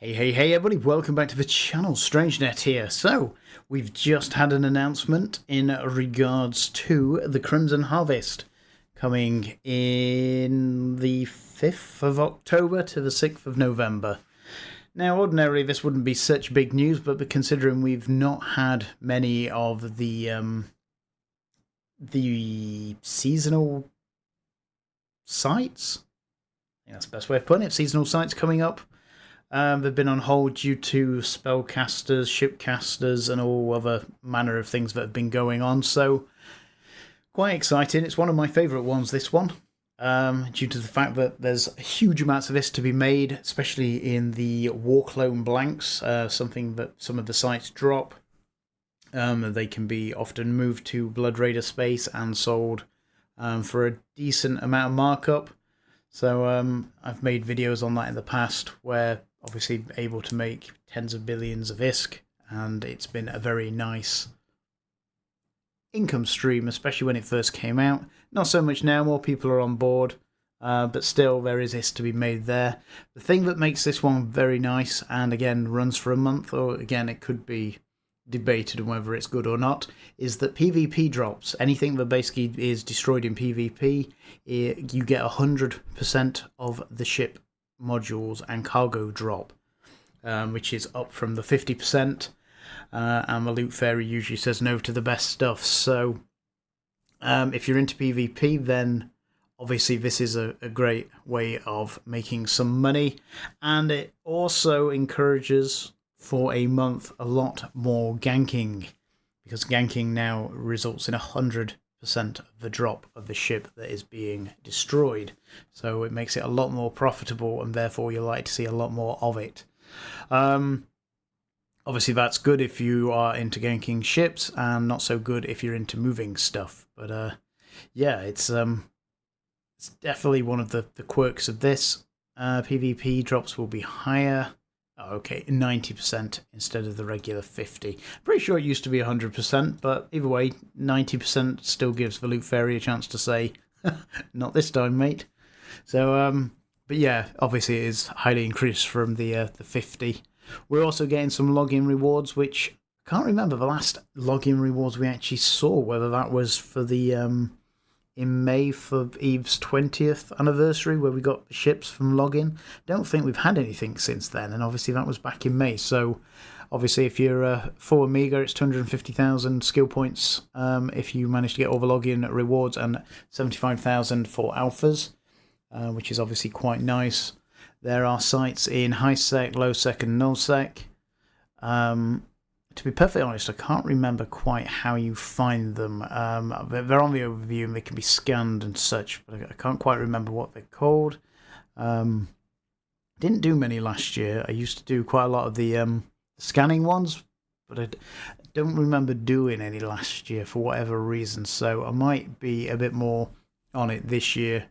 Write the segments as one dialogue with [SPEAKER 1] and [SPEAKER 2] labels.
[SPEAKER 1] Hey everybody, welcome back to the channel, StrangeNet here. So, we've just had an announcement in regards to the Crimson Harvest coming in the 5th of October to the 6th of November. Now, ordinarily this wouldn't be such big news, but considering we've not had many of the seasonal sites, I think that's the best way of putting it, seasonal sites coming up. They've been on hold due to spellcasters, shipcasters, and all other manner of things that have been going on. So, quite exciting. It's one of my favourite ones, this one, due to the fact that there's huge amounts of this to be made, especially in the Warclone blanks, something that some of the sites drop. They can be often moved to Blood Raider space and sold for a decent amount of markup. So I've made videos on that in the past where obviously able to make tens of billions of ISK, and it's been a very nice income stream, especially when it first came out. Not so much now, more people are on board, but still there is ISK to be made there. The thing that makes this one very nice, and again runs for a month, or again it could be debated on whether it's good or not, is that PvP drops. Anything that basically is destroyed in PvP, you get 100% of the ship modules and cargo drop, which is up from the 50%, and the loot fairy usually says no to the best stuff. So if you're into PvP, then obviously this is a great way of making some money, and it also encourages for a month a lot more ganking, because ganking now results in 100% of the drop of the ship that is being destroyed. So it makes it a lot more profitable, and therefore you'll like to see a lot more of it. Obviously that's good if you are into ganking ships, and not so good if you're into moving stuff. But yeah, it's definitely one of the quirks of this. PvP drops will be higher. Oh, okay, 90% instead of the regular 50. Pretty sure it used to be 100%, but either way, 90% still gives the loot fairy a chance to say, not this time, mate. So, but yeah, obviously it is highly increased from the 50. We're also getting some login rewards, which I can't remember the last login rewards we actually saw, whether that was for the in May for Eve's 20th anniversary, where we got the ships from login. Don't think we've had anything since then, and obviously that was back in May. So obviously if you're full Amiga, it's 250,000 skill points if you manage to get all the login rewards, and 75,000 for alphas, which is obviously quite nice. There are sites in high sec, low sec, and null sec. To be perfectly honest, I can't remember quite how you find them. They're on the overview and they can be scanned and such, but I can't quite remember what they're called. Didn't do many last year. I used to do quite a lot of the scanning ones, but I don't remember doing any last year for whatever reason, so I might be a bit more on it this year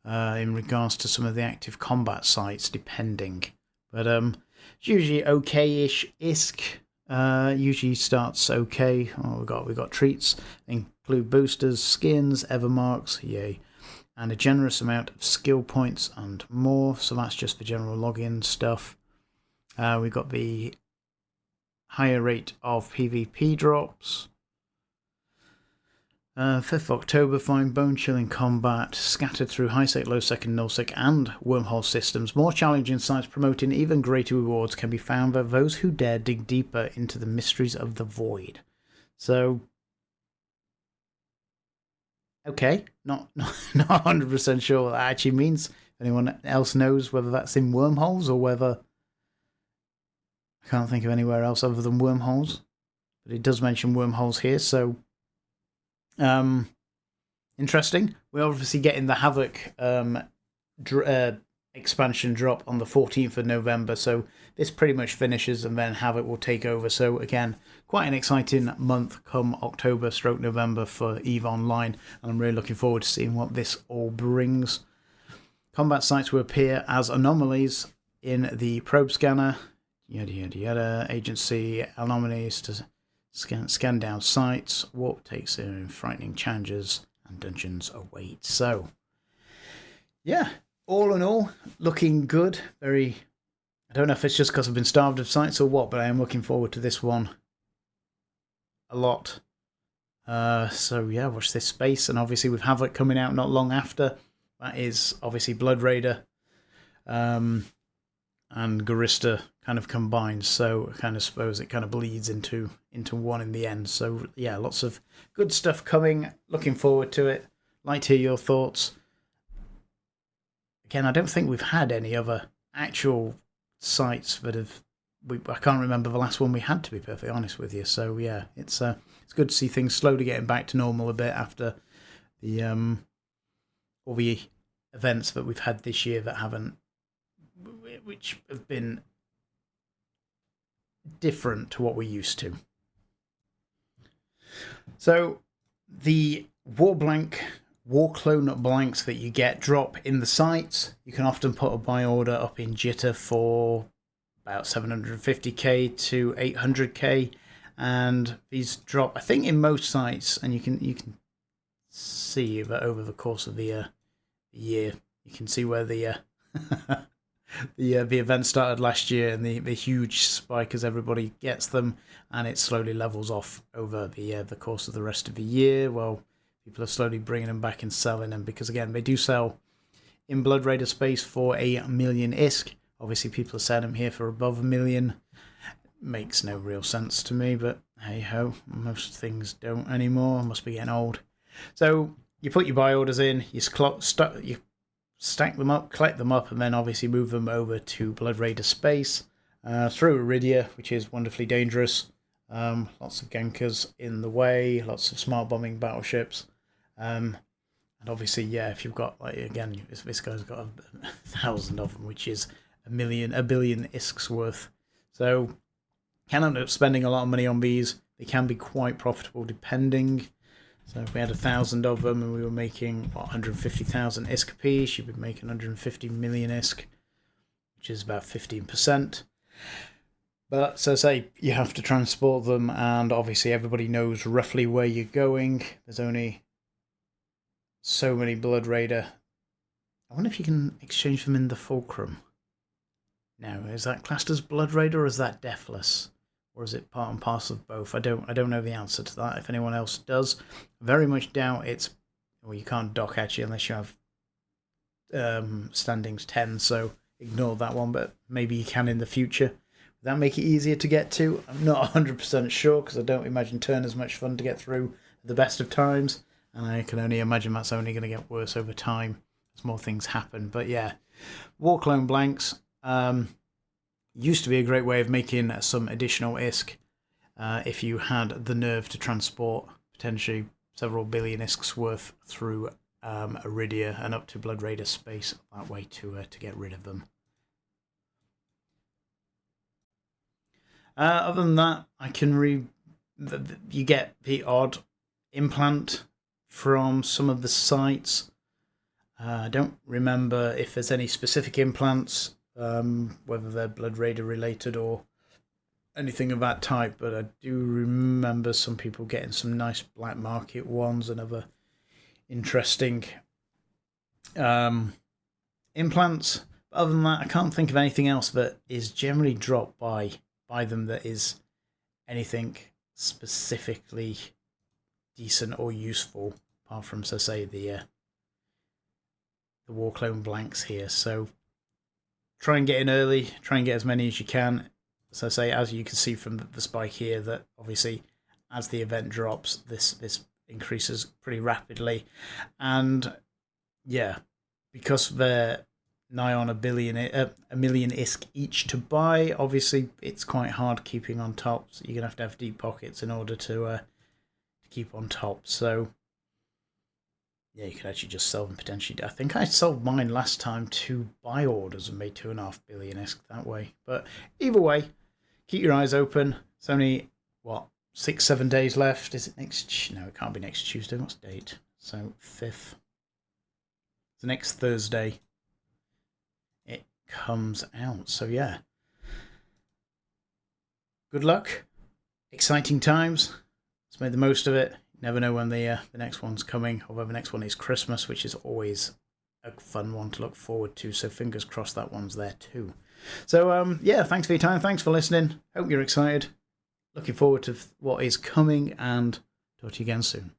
[SPEAKER 1] in regards to some of the active combat sites, depending. But it's usually okay-ish ISK. Usually starts okay. Oh, we got treats, include boosters, skins, evermarks, yay, and a generous amount of skill points and more. So that's just the general login stuff. We got the higher rate of PvP drops. 5th October, find bone chilling combat scattered through high sec, low sec, and null sec, and wormhole systems. More challenging sites promoting even greater rewards can be found by those who dare dig deeper into the mysteries of the void. So, okay, not 100% sure what that actually means. If anyone else knows whether that's in wormholes or whether I can't think of anywhere else other than wormholes, but it does mention wormholes here, so. Interesting. We're obviously getting the Havoc expansion drop on the 14th of November, so this pretty much finishes and then Havoc will take over. So again, quite an exciting month come October/November for EVE Online, and I'm really looking forward to seeing what this all brings. Combat sites will appear as anomalies in the probe scanner, yada yada yada, agency anomalies to scan down sites. Warp takes in frightening challenges, and dungeons await. So, yeah, all in all, looking good. Very I don't know if it's just because I've been starved of sites or what, but I am looking forward to this one a lot. So yeah, watch this space, and obviously with Havoc coming out not long after, that is obviously Blood Raider and Garista kind of combined, so I kind of suppose it kind of bleeds into one in the end. So yeah, lots of good stuff coming. Looking forward to it. Like to hear your thoughts. Again, I don't think we've had any other actual sites that have. I can't remember the last one we had, to be perfectly honest with you. So yeah, it's good to see things slowly getting back to normal a bit after the all the events that we've had this year that haven't, which have been different to what we're used to. So the Warclone blanks that you get drop in the sites. You can often put a buy order up in Jitter for about 750k to 800k, and these drop, I think, in most sites, and you can see that over the course of the year, you can see where the the event started last year and the huge spike as everybody gets them, and it slowly levels off over the course of the rest of the year. Well, people are slowly bringing them back and selling them, because again, they do sell in Blood Raider space for 1 million ISK. Obviously, people are selling them here for above 1 million. Makes no real sense to me, but hey ho, most things don't anymore. I must be getting old. So you put your buy orders in, you stack them up, collect them up, and then obviously move them over to Blood Raider space through Iridia, which is wonderfully dangerous. Lots of gankers in the way, lots of smart bombing battleships. And obviously, yeah, if you've got, like, again, this guy's got 1,000 of them, which is a billion ISKs worth. So can end up spending a lot of money on these. They can be quite profitable depending. So if we had 1,000 of them and we were making 150,000 ISK a piece, you'd be making 150 million ISK, which is about 15%. But so say you have to transport them, and obviously everybody knows roughly where you're going. There's only so many Blood Raider. I wonder if you can exchange them in the Fulcrum. Now, is that classed as Blood Raider, or is that Deathless? Or is it part and parcel of both? I don't know the answer to that. If anyone else does, very much doubt it's. Well, you can't dock actually unless you have standings 10, so ignore that one. But maybe you can in the future. Would that make it easier to get to? I'm not 100% sure, because I don't imagine Turn as much fun to get through at the best of times, and I can only imagine that's only going to get worse over time as more things happen. But yeah, Warclone blanks. Used to be a great way of making some additional ISK if you had the nerve to transport potentially several billion ISKs worth through Iridia and up to Blood Raider space that way to get rid of them. Other than that, I can you get the odd implant from some of the sites. I don't remember if there's any specific implants. Whether they're Blood Raider related or anything of that type, but I do remember some people getting some nice black market ones and other interesting implants. But other than that, I can't think of anything else that is generally dropped by them that is anything specifically decent or useful, apart from, so say, the Warclone blanks here. So try and get in early, try and get as many as you can. So say, as you can see from the spike here, that obviously as the event drops, this increases pretty rapidly. And yeah, because they're nigh on a million ISK each to buy, obviously it's quite hard keeping on top. So you're going to have deep pockets in order to keep on top. So yeah, you could actually just sell them potentially. I think I sold mine last time to buy orders and made 2.5 billion ISK that way. But either way, keep your eyes open. It's only, 6-7 days left. Is it next? No, it can't be next Tuesday. What's the date? So 5th. The next Thursday it comes out. So yeah. Good luck. Exciting times. Let's make the most of it. Never know when the next one's coming, although the next one is Christmas, which is always a fun one to look forward to, so fingers crossed that one's there too. So, yeah, thanks for your time. Thanks for listening. Hope you're excited. Looking forward to what is coming, and talk to you again soon.